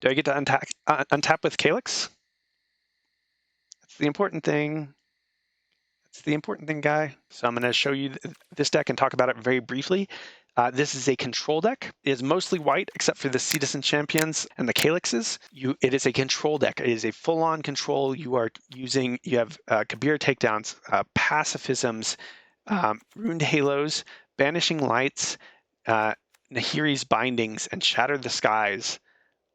Do I get to untap with Calix? That's the important thing. That's the important thing, guy. So I'm going to show you this deck and talk about it very briefly. This is a control deck. It is mostly white, except for the Citizen Champions and the Calixes. It is a control deck. It is a full-on control. You have Kabir takedowns, pacifisms, Ruined Halos, Banishing Lights, Nahiri's Bindings, and Shatter the Skies,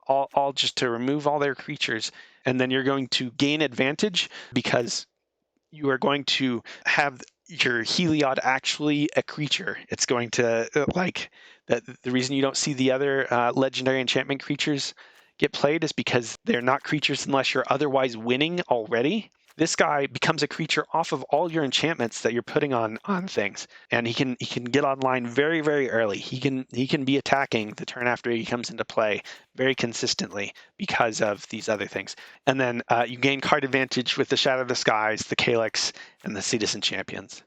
all just to remove all their creatures. And then you're going to gain advantage because you are going to have your Heliod actually a creature. It's going to, like, the reason you don't see the other legendary enchantment creatures get played is because they're not creatures unless you're otherwise winning already. This guy becomes a creature off of all your enchantments that you're putting on things, and he can get online very, very early. He can be attacking the turn after he comes into play very consistently because of these other things. And then you gain card advantage with the Shadow of the Skies, the Calix, and the Citizen Champions.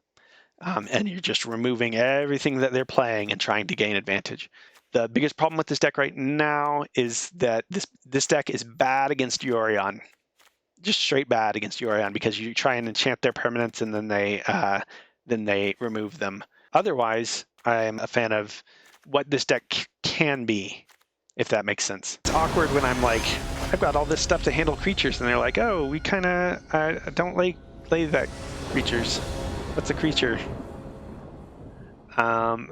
And you're just removing everything that they're playing and trying to gain advantage. The biggest problem with this deck right now is that this deck is bad against Yorion. Just straight bad against Yorion because you try and enchant their permanents and then they remove them. Otherwise, I'm a fan of what this deck can be, if that makes sense. It's awkward when I'm like, I've got all this stuff to handle creatures, and they're like, oh, we kind of don't play that creatures. What's a creature?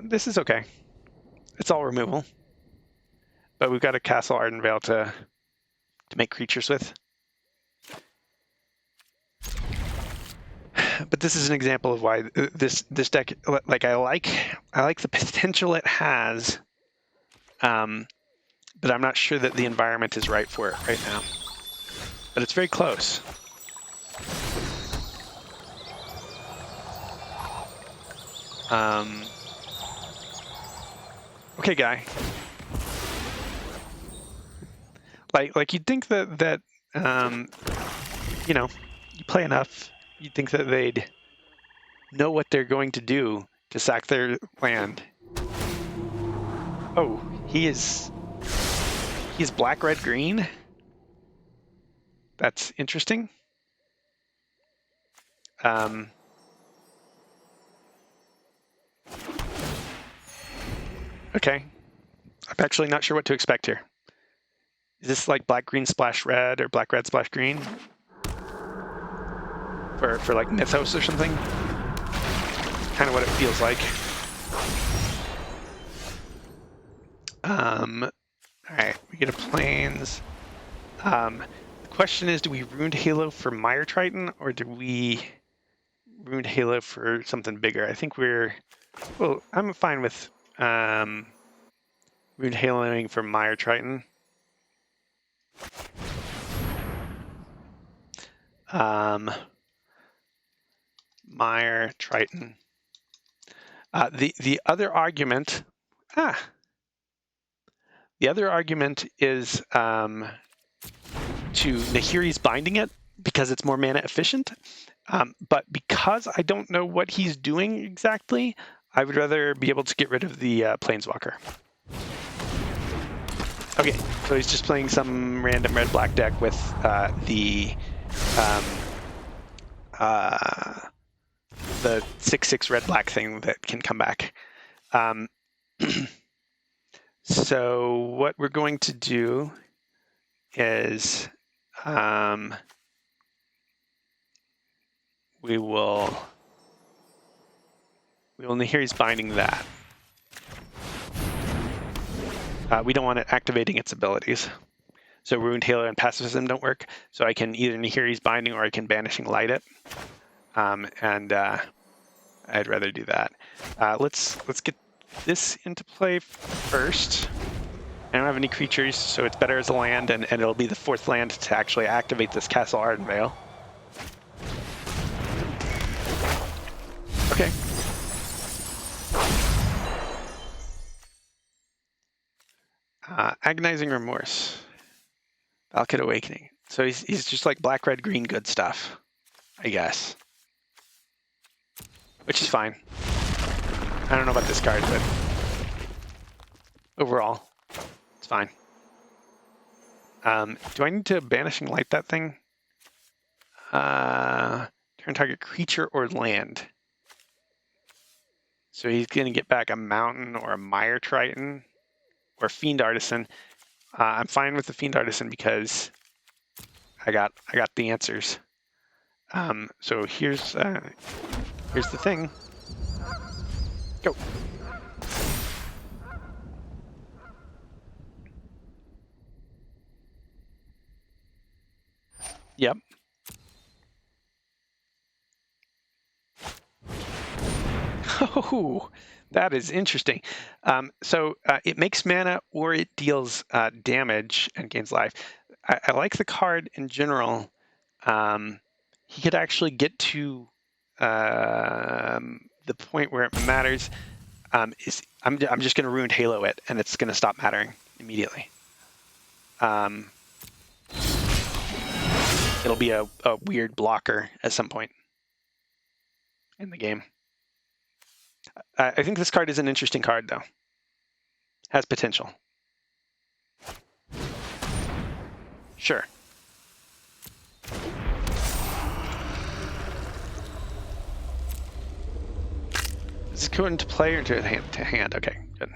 This is okay. It's all removal, but we've got a Castle Ardenvale to make creatures with. But this is an example of why this deck, like, I like the potential it has, but I'm not sure that the environment is right for it right now. But it's very close. Okay, guy. Like you'd think that you know, you play enough, you'd think that they'd know what they're going to do to sack their land. Oh, he's black, red, green. That's interesting. Okay. I'm actually not sure what to expect here. Is this like black, green, splash red, or black, red, splash green? For like Mythos or something? Kind of what it feels like. Alright, we get a Plains. The question is, do we Ruined Halo for Mire Triton, or do we Ruined Halo for something bigger? I think well, I'm fine with Ruined Haloing for Mire Triton. Mire Triton. The other argument, the other argument is to Nahiri's Binding it because it's more mana efficient. But because I don't know what he's doing exactly, I would rather be able to get rid of the Planeswalker. Okay, so he's just playing some random red-black deck with the 6/6 red-black thing that can come back. So what we're going to do is we will Nahiri's Binding that. We don't want it activating its abilities. So Ruined Halo and Pacifism don't work. So I can either Nahiri's Binding or I can Banishing Light it. And I'd rather do that. Let's get this into play first. I don't have any creatures, so it's better as a land, and it'll be the fourth land to actually activate this Castle Ardenvale. Okay. Agonizing Remorse. Valakut Awakening. So he's just like black, red, green good stuff, I guess. Which is fine. I don't know about this card, but overall, it's fine. Do I need to Banishing Light that thing? Turn target creature or land. So he's going to get back a Mountain or a Mire Triton or Fiend Artisan. I'm fine with the Fiend Artisan because I got the answers. So here's the thing. Go. Yep. Oh, that is interesting. So it makes mana or it deals damage and gains life. I like the card in general. He could actually get to the point where it matters. I'm just going to Ruined Halo it, and it's going to stop mattering immediately. It'll be a weird blocker at some point in the game. I think this card is an interesting card, though. Has potential. Sure. Is this going to play or to hand? Okay, good.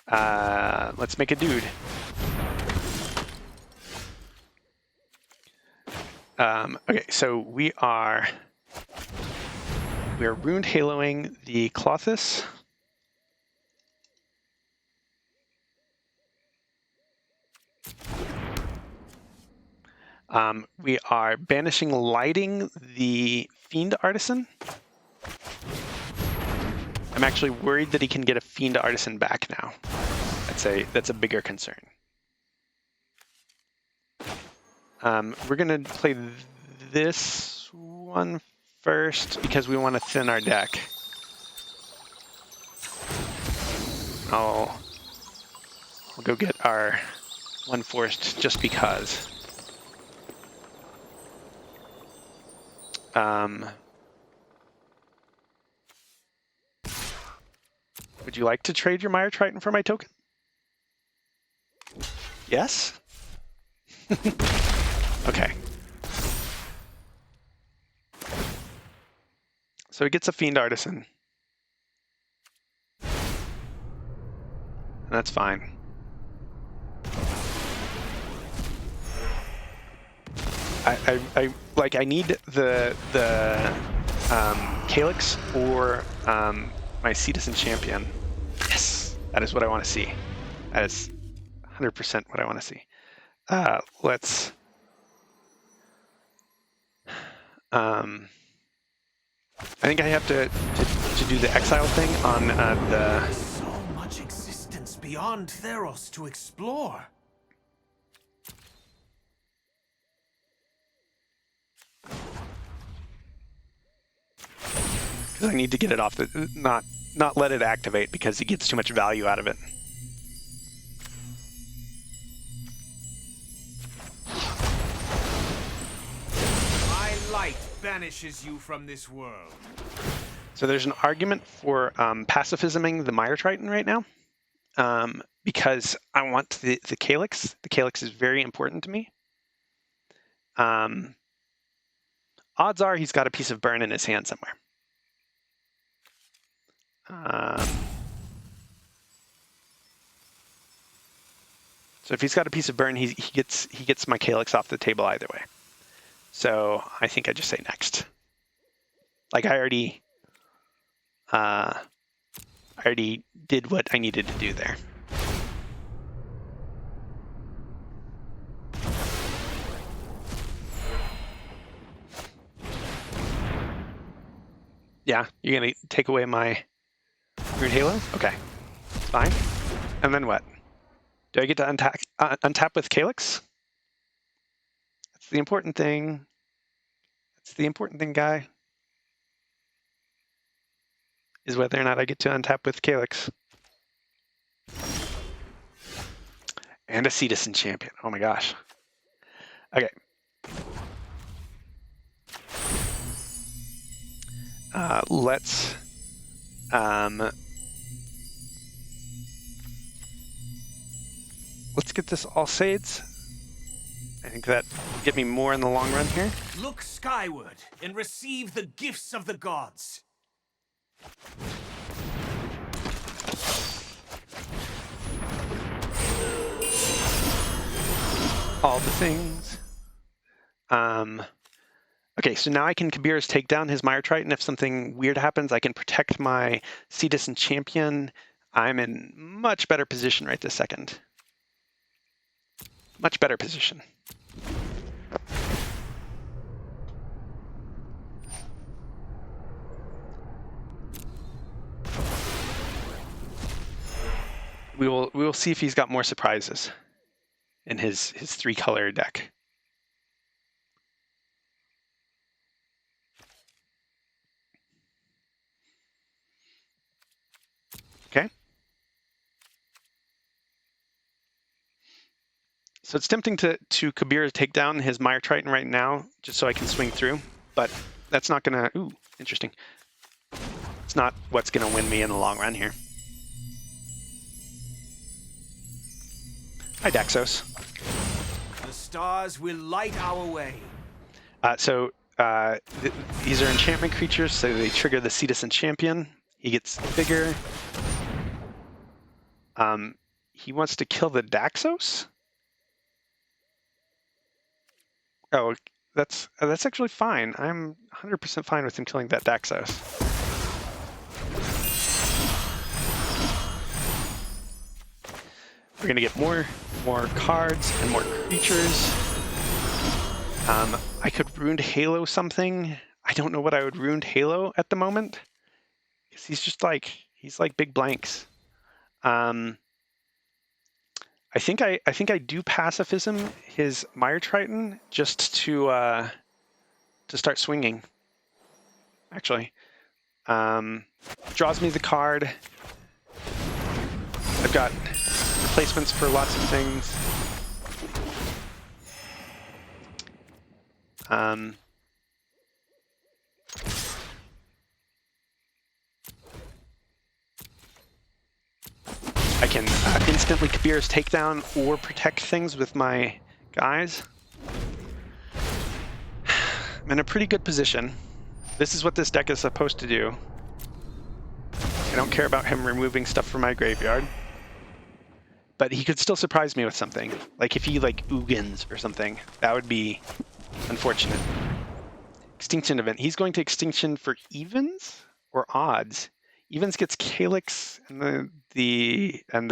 Let's make a dude. Okay, so we are Ruined Haloing the Colossus. We are Banishing Lighting the Fiend Artisan. I'm actually worried that he can get a Fiend Artisan back now. That's a bigger concern. We're gonna play this one first because we want to thin our deck. I'll go get our one forced just because. Would you like to trade your Mire Triton for my token? Yes? Okay. So he gets a Fiend Artisan. And that's fine. I need the Calix or my Citizen Champion. Yes, that is what I want to see. That is 100% what I want to see. Let's. I think I have to do the exile thing on the. There's so much existence beyond Theros to explore. Because I need to get it off the not let it activate because he gets too much value out of it. My light banishes you from this world. So there's an argument for pacifisming the Mire Triton right now, because I want the Calix. The Calix is very important to me. Odds are he's got a piece of burn in his hand somewhere. So if he's got a piece of burn, he gets my Calix off the table either way. So I think I just say next. Like I already did what I needed to do there. Yeah, you're gonna take away my Ruined Halo? Okay, fine. And then what? Do I get to untap with Calix? That's the important thing. That's the important thing, guy. Is whether or not I get to untap with Calix. And a Citizen Champion. Oh my gosh. Okay. Let's get this all Sades. I think that will get me more in the long run here. Look skyward and receive the gifts of the gods. All the things. Okay, so now I can Kabir's take down his Mire Triton. If something weird happens, I can protect my Cetus and Champion. I'm in much better position right this second. Much better position. We will see if he's got more surprises in his 3-color deck. Okay. So it's tempting to Kabir take down his Mire Triton right now, just so I can swing through, but that's not gonna, ooh, interesting. It's not what's gonna win me in the long run here. Hi, Daxos. The stars will light our way. These are enchantment creatures, so they trigger the Cetus and Champion. He gets bigger. He wants to kill the Daxos? Oh, that's actually fine. I'm 100% fine with him killing that Daxos. We're gonna get more cards and more creatures. I could Ruined Halo something. I don't know what I would Ruined Halo at the moment, because he's just like big blanks. I think I do pacifism his Mire Triton just to start swinging. Actually, draws me the card. I've got replacements for lots of things. I can instantly Kabir's takedown or protect things with my guys. I'm in a pretty good position. This is what this deck is supposed to do. I don't care about him removing stuff from my graveyard. But he could still surprise me with something. Like if he like Ugins or something, that would be unfortunate. Extinction event. He's going to extinction for evens or odds. Evens gets Calix and and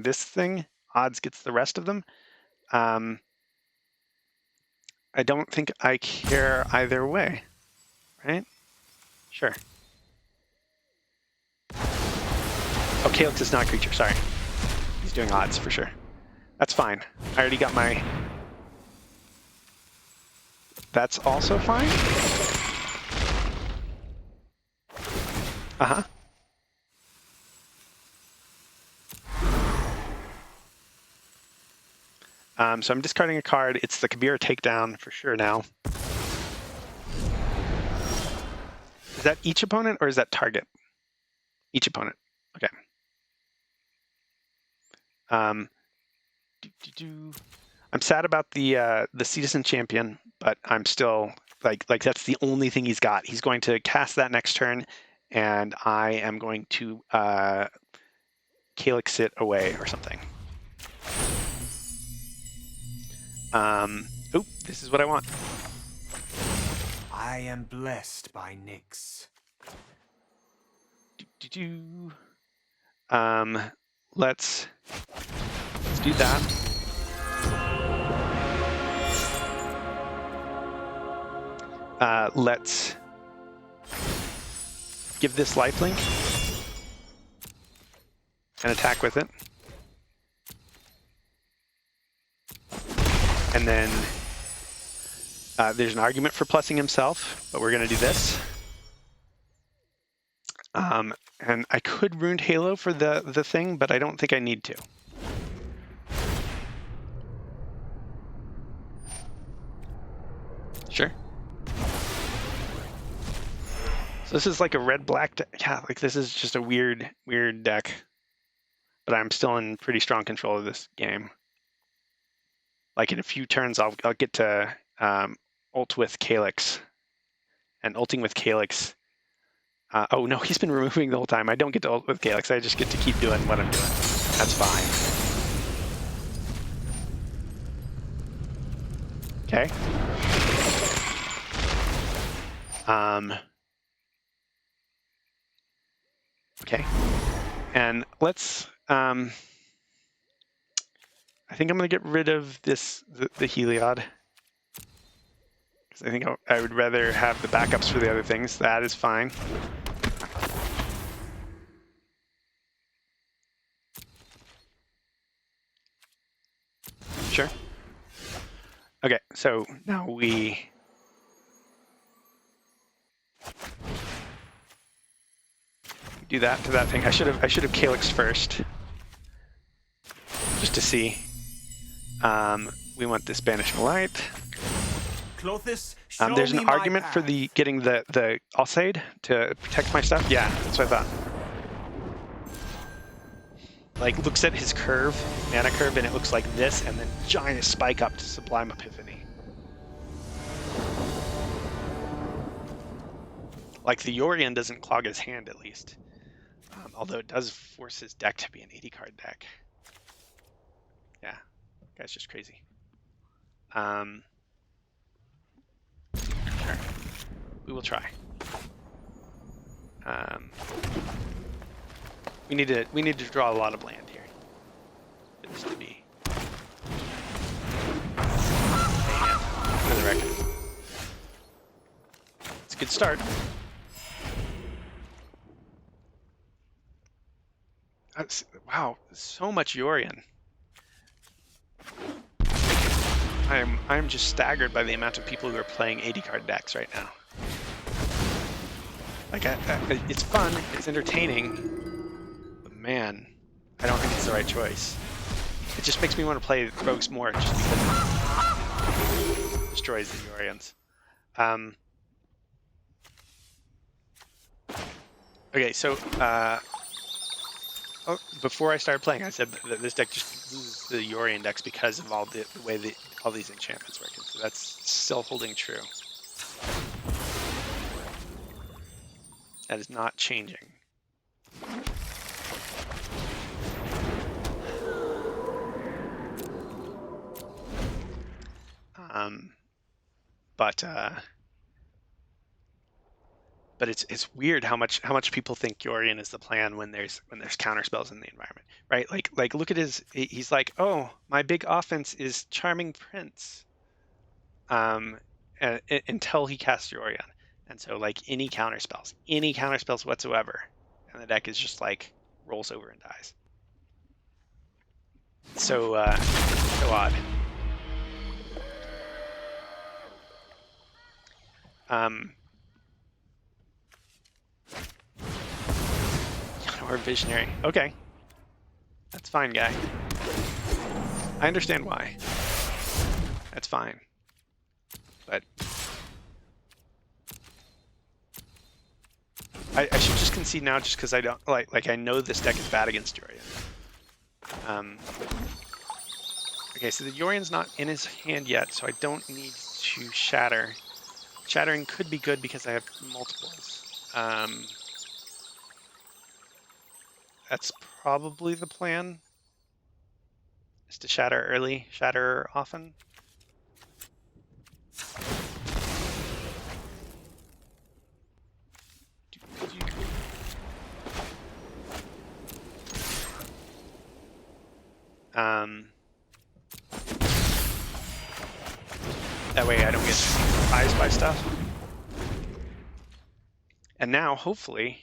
this thing. Odds gets the rest of them. I don't think I care either way, right? Sure. Oh, Calix is not a creature, sorry. He's doing odds for sure. That's fine. I already got my... That's also fine? Uh-huh. So I'm discarding a card. It's the Kabir takedown for sure now. Is that each opponent or is that target? Each opponent. Okay. I'm sad about the Citizen Champion, but I'm still like that's the only thing he's got. He's going to cast that next turn, and I am going to Calix it away or something. Oop, this is what I want. I am blessed by Nyx. Let's do that. Let's give this lifelink and attack with it. And then there's an argument for plussing himself, but we're going to do this. And I could Ruined Halo for the thing, but I don't think I need to. Sure. So this is like a red-black deck. Yeah, like this is just a weird deck. But I'm still in pretty strong control of this game. like in a few turns, I'll get to ult with Calix, and ulting with Calix. Oh no, he's been removing the whole time. I don't get to ult with Calix. I just get to keep doing what I'm doing. That's fine. Okay. Okay. And let's. I think I'm gonna get rid of the Heliod. I think I would rather have the backups for the other things. That is fine. Sure. Okay, so now we do that to that thing. I should have Calix first, just to see. We want this Banishing Light. Clothis, There's an argument for getting the Alsaid to protect my stuff. Yeah, that's what I thought. Like, looks at his curve, mana curve, and it looks like this, and then giant spike up to Sublime Epiphany. Like, the Yorion doesn't clog his hand, at least. Although it does force his deck to be an 80-card deck. Yeah, guy's just crazy. Sure, we will try. We need to draw a lot of land here for this to be. For the record, it's a good start. Wow, so much Yorion. I'm just staggered by the amount of people who are playing 80-card decks right now. Like, it's fun, it's entertaining, but man, I don't think it's the right choice. It just makes me want to play Rogues more, just because it destroys the Yorions. Okay, so before I started playing, I said that this deck just loses the Yorion decks because of all the way that all these enchantments work. And so that's still holding true. That is not changing. But it's weird how much people think Yorion is the plan when there's counter spells in the environment, right? Like look at he's like, oh, my big offense is Charming Prince, until he casts Yorion, and so like any counter spells whatsoever, and the deck is just like rolls over and dies. So odd. Or Visionary. Okay. That's fine, guy. I understand why. That's fine. But I should just concede now just because I don't like I know this deck is bad against Yorion. Okay, so the Yorion's not in his hand yet, so I don't need to shatter. Shattering could be good because I have multiples. That's probably the plan, is to shatter early, shatter often. That way I don't get surprised by stuff. And now, hopefully,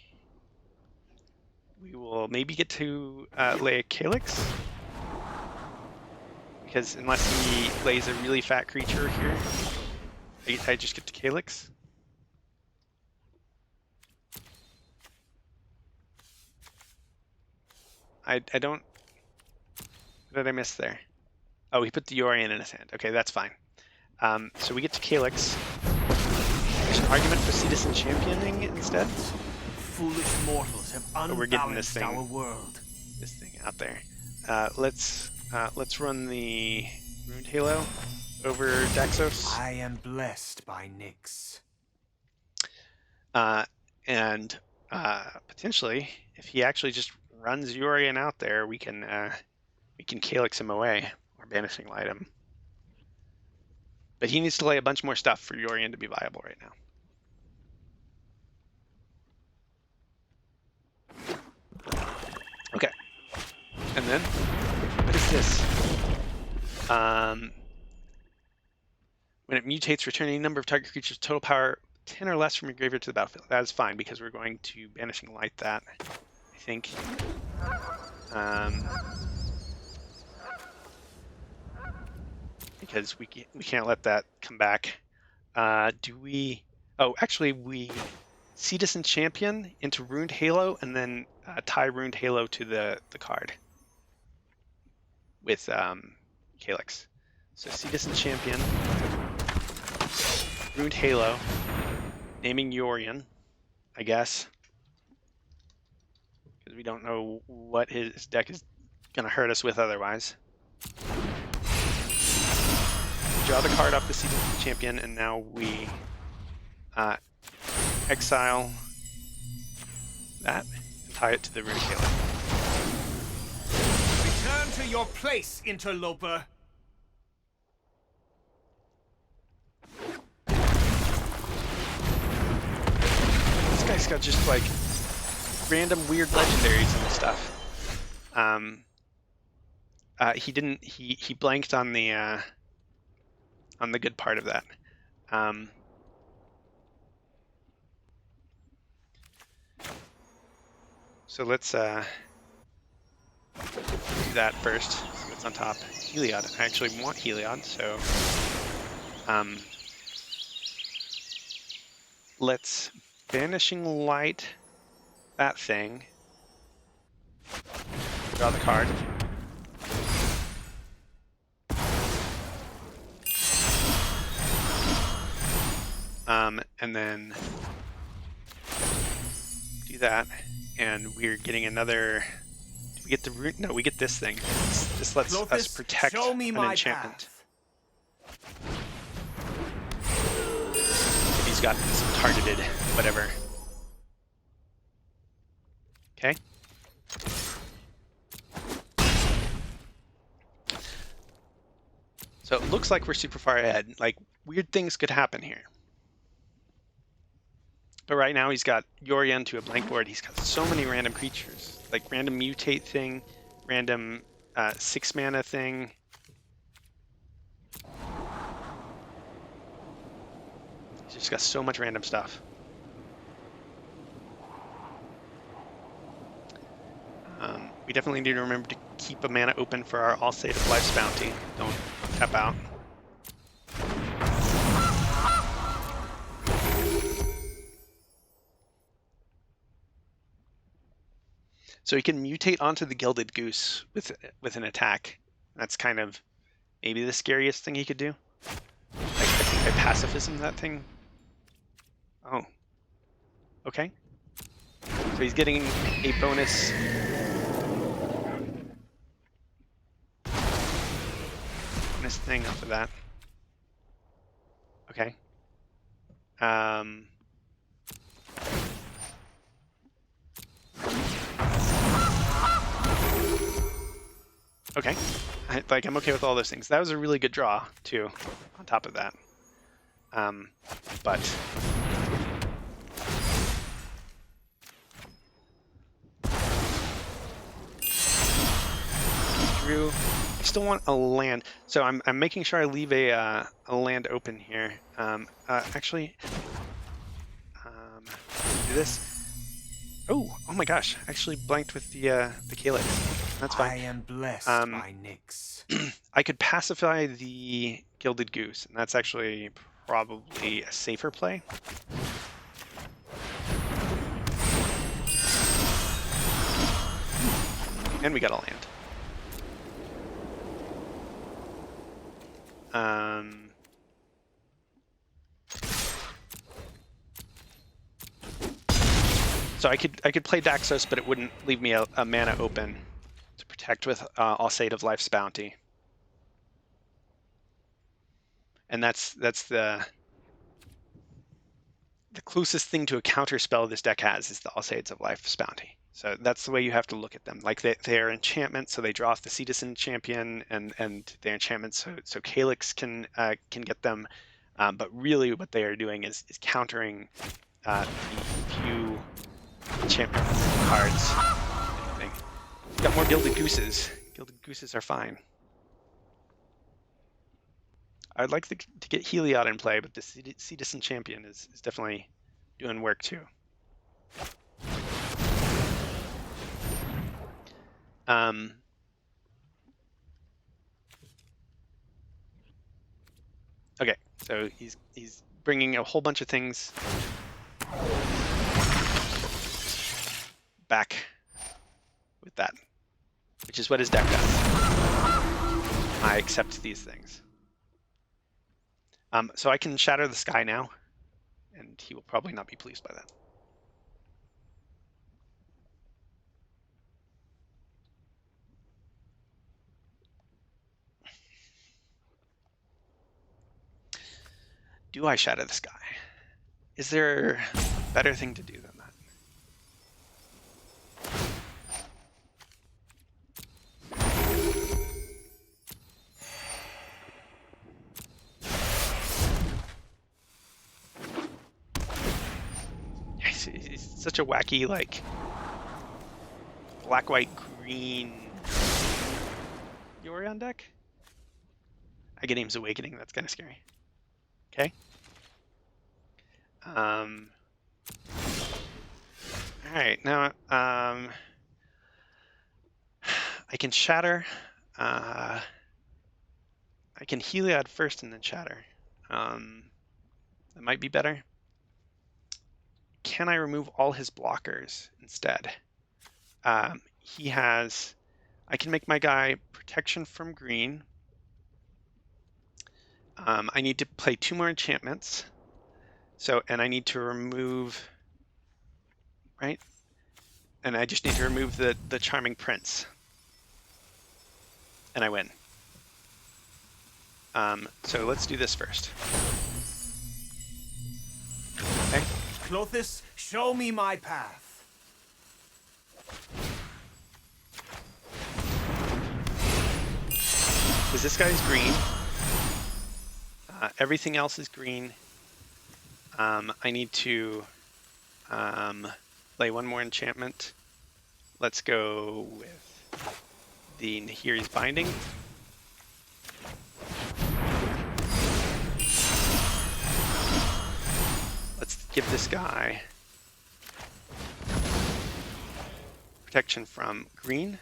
we will maybe get to lay a Calix. Because unless he lays a really fat creature here, I just get to Calix. I don't... What did I miss there? Oh, he put the Yorion in his hand. Okay, that's fine. So we get to Calix. There's an argument for Citizen Championing instead. Foolish mortals have unbalanced our world. This thing out there. Let's run the Ruined Halo over Daxos. I am blessed by Nyx. And potentially, if he actually just runs Yorion out there, we can Calix him away or Banishing Light him. But he needs to lay a bunch more stuff for Yorion to be viable right now. Okay. And then, what is this? When it mutates, return any number of target creatures' total power 10 or less from your graveyard to the battlefield. That is fine because we're going to Banishing Light that, I think. Because we can't let that come back. Do we? Oh, actually, we Citizen Champion into Ruined Halo and then tie Ruined Halo to the card with Calix. So Citizen Champion, Ruined Halo, naming Yorion, I guess, because we don't know what his deck is gonna hurt us with otherwise. Draw the card off the Citizen Champion, and now we exile that and tie it to the Ruined Halo. Return to your place, interloper. This guy's got just like random weird legendaries and stuff. He blanked on the good part of that. So let's do that first. See what's on top. Heliod. I actually want Heliod, so let's Banishing Light that thing. Draw the card. And then do that, and we're getting another. Do we get the root? No, we get this thing. This lets us protect an enchantment. If he's got some targeted whatever. Okay. So it looks like we're super far ahead. Like, weird things could happen here. But right now he's got Yorion to a blank board. He's got so many random creatures. Like random mutate thing, random 6 mana thing. He's just got so much random stuff. We definitely need to remember to keep a mana open for our All State of Life's Bounty. Don't tap out. So he can mutate onto the Gilded Goose with an attack. That's kind of maybe the scariest thing he could do. I think I pacifism that thing. Oh. Okay. So he's getting a bonus. Bonus thing off of that. Okay. Okay, I'm okay with all those things. That was a really good draw too. On top of that, but Drew, I still want a land, so I'm making sure I leave a land open here. Actually, do this. Oh my gosh! I actually blanked with the Calix. That's fine. I am blessed by Nyx. I could pacify the Gilded Goose, and that's actually probably a safer play. And we got a land. So I could play Daxos, but it wouldn't leave me a mana open to protect with All State of Life's Bounty. And that's the closest thing to a counter spell this deck has is the Alsaids of Life's Bounty. So that's the way you have to look at them. Like they're enchantments, so they draw off the Citizen Champion, and they're enchantments, so Calix can get them. But really, what they are doing is countering the few enchantment cards. Got more Gilded Gooses. Gilded Gooses are fine. I'd like to get Heliod in play, but the Citizen Champion is definitely doing work too. Okay, so he's bringing a whole bunch of things back with that, which is what his deck does. I accept these things. So I can Shatter the Sky now, and he will probably not be pleased by that. Do I Shatter the Sky? Is there a better thing to do than that? It's such a wacky, like, black, white, green Yorion deck. Aghanim's Awakening, that's kind of scary. Okay. All right, now I can Shatter. I can Heliod first and then Shatter. That might be better. Can I remove all his blockers instead? He has. I can make my guy Protection from green. I need to play 2 more enchantments. So, and I need to remove, right? And I just need to remove the Charming Prince. And I win. So let's do this first. Okay. Clothis, show me my path. Because this guy's green. Everything else is green. I need to play 1 more enchantment. Let's go with the Nahiri's Binding. Let's give this guy protection from green.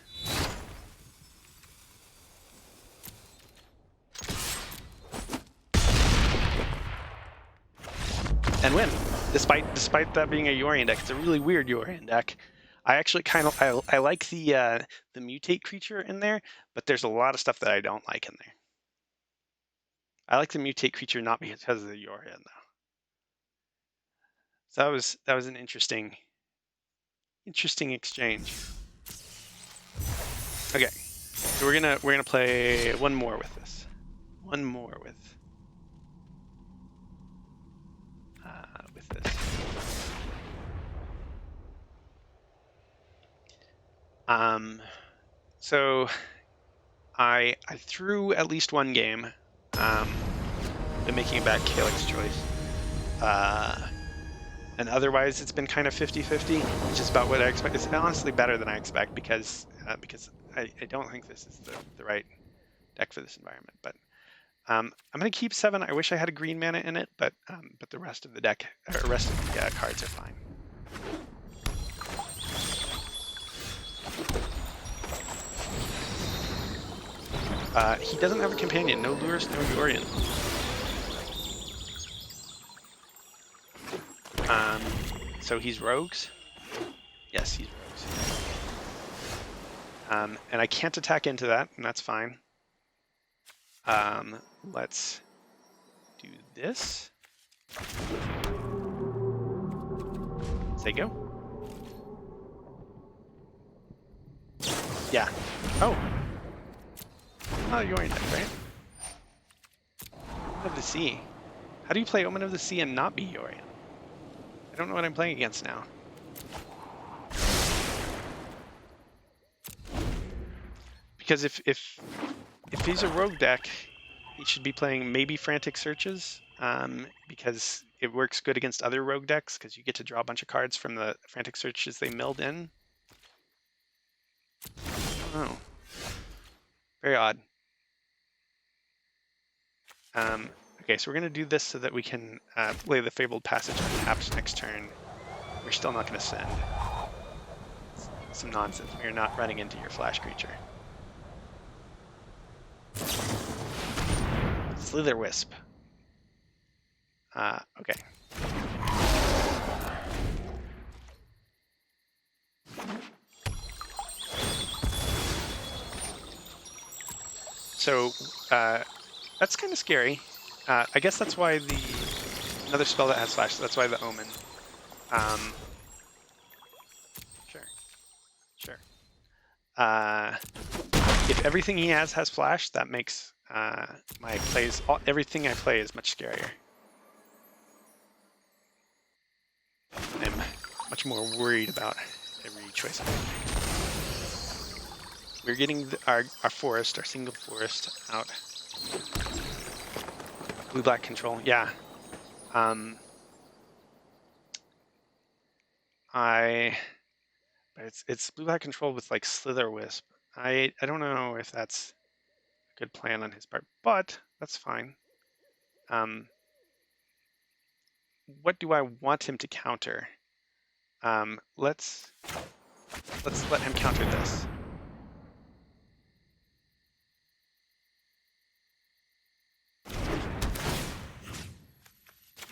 And win, despite that being a Yorion deck. It's a really weird Yorion deck. I actually kind of I like the mutate creature in there, but there's a lot of stuff that I don't like in there. I like the mutate creature not because of the Yorion though. So that was an interesting exchange. Okay, so we're gonna play 1 more with this. 1 more with this. So I threw at least 1 game. Been making back Calix choice. And otherwise it's been kind of 50-50, which is about what I expect. It's honestly better than I expect because I don't think this is the right deck for this environment. But I'm gonna keep 7. I wish I had a green mana in it, but the rest of the deck, or rest of the cards are fine. He doesn't have a companion. No Lurus, no Yorion. So he's rogues? Yes, he's rogues. And I can't attack into that, and that's fine. Let's do this. Say go. Yeah. Oh. Oh, Yorion deck, right? Omen of the Sea. How do you play Omen of the Sea and not be Yorion? I don't know what I'm playing against now. Because if he's a rogue deck, he should be playing maybe Frantic Searches, because it works good against other rogue decks because you get to draw a bunch of cards from the Frantic Searches they milled in. Oh, very odd. Okay, so we're going to do this so that we can play the Fabled Passage untapped next turn. We're still not going to send. It's some nonsense. We are not running into your flash creature. Slither Wisp. Okay. So that's kind of scary. I guess that's why another spell that has flash. So that's why the Omen. Sure. If everything he has flash, that makes my plays, everything I play is much scarier. I'm much more worried about every choice I make. We're getting our forest, our single forest out. Blue-black control, yeah. But it's blue-black control with like Slither Wisp. I don't know if that's a good plan on his part, but that's fine. What do I want him to counter? Let's let him counter this.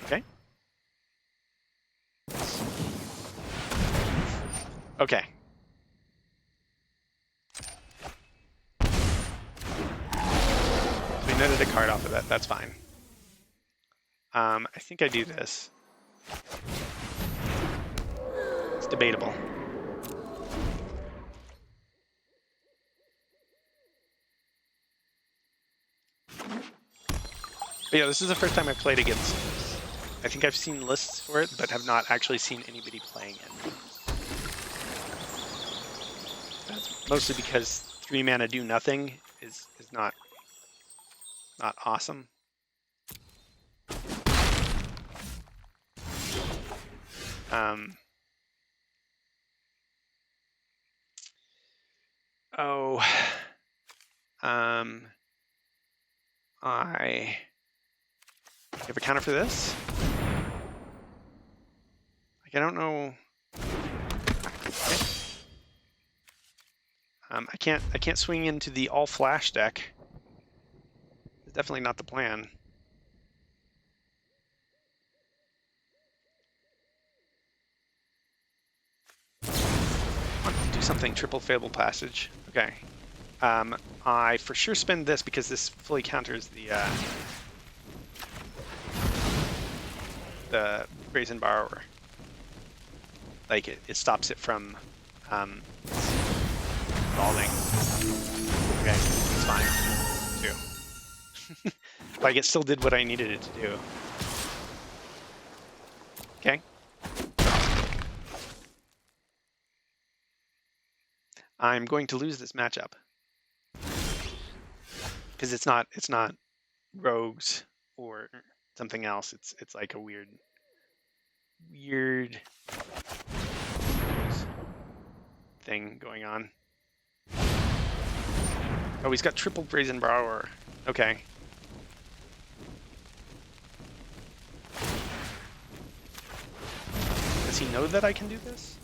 Okay. Okay. We netted a card off of that. That's fine. I think I do this. It's debatable. But yeah, this is the first time I've played against this. I think I've seen lists for it, but have not actually seen anybody playing it. That's mostly because 3 mana do nothing is not awesome. I have a counter for this. Like, I don't know. Okay. I can't swing into the all flash deck. It's definitely not the plan. Do something. Triple Fabled Passage. Okay. I for sure spend this because this fully counters the Brazen Borrower. Like it stops it from falling. Okay, it's fine too. Like it still did what I needed it to do. Okay. I'm going to lose this matchup because it's not rogues or something else. It's like a weird thing going on. Oh, he's got triple Brazen Borrower. Okay. Does he know that I can do this?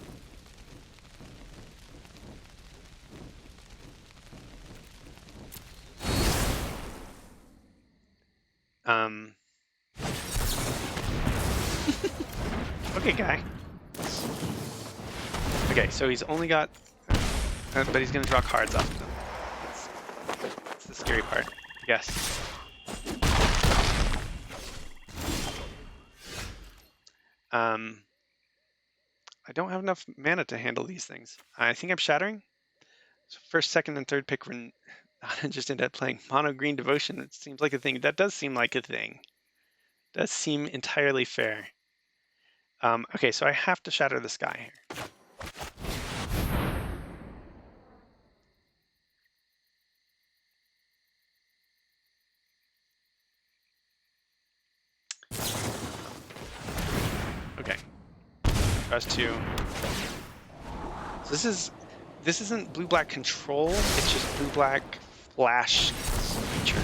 Okay, guy. Okay, so he's only got, but he's gonna draw cards off of them. That's the scary part, I guess. I don't have enough mana to handle these things. I think I'm shattering. So first, second, and third pick I just ended up playing mono green devotion. It seems like a thing. That does seem like a thing. Does seem entirely fair. Okay, so I have to shatter the sky here. Okay, draws 2. So this isn't blue-black control. It's just blue-black flash features.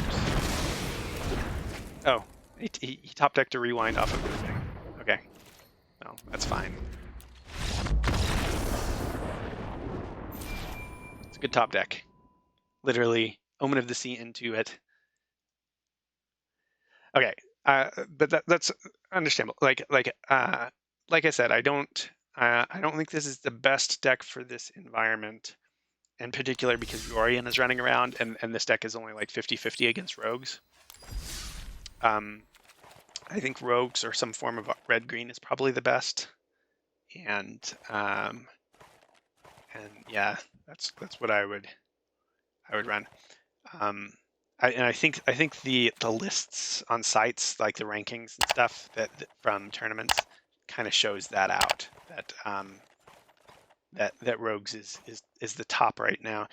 Oh, he top decked to rewind off of the thing. Okay, well that's fine. It's a good top deck. Literally, Omen of the Sea into it. Okay, but that's understandable. Like I said, I don't think this is the best deck for this environment, in particular because Yorion is running around, and this deck is only like 50-50 against rogues. I think rogues or some form of red-green is probably the best, and yeah, that's what I would run. I think the lists on sites, like the rankings and stuff that from tournaments, kind of shows that out, that that rogues is the top right now.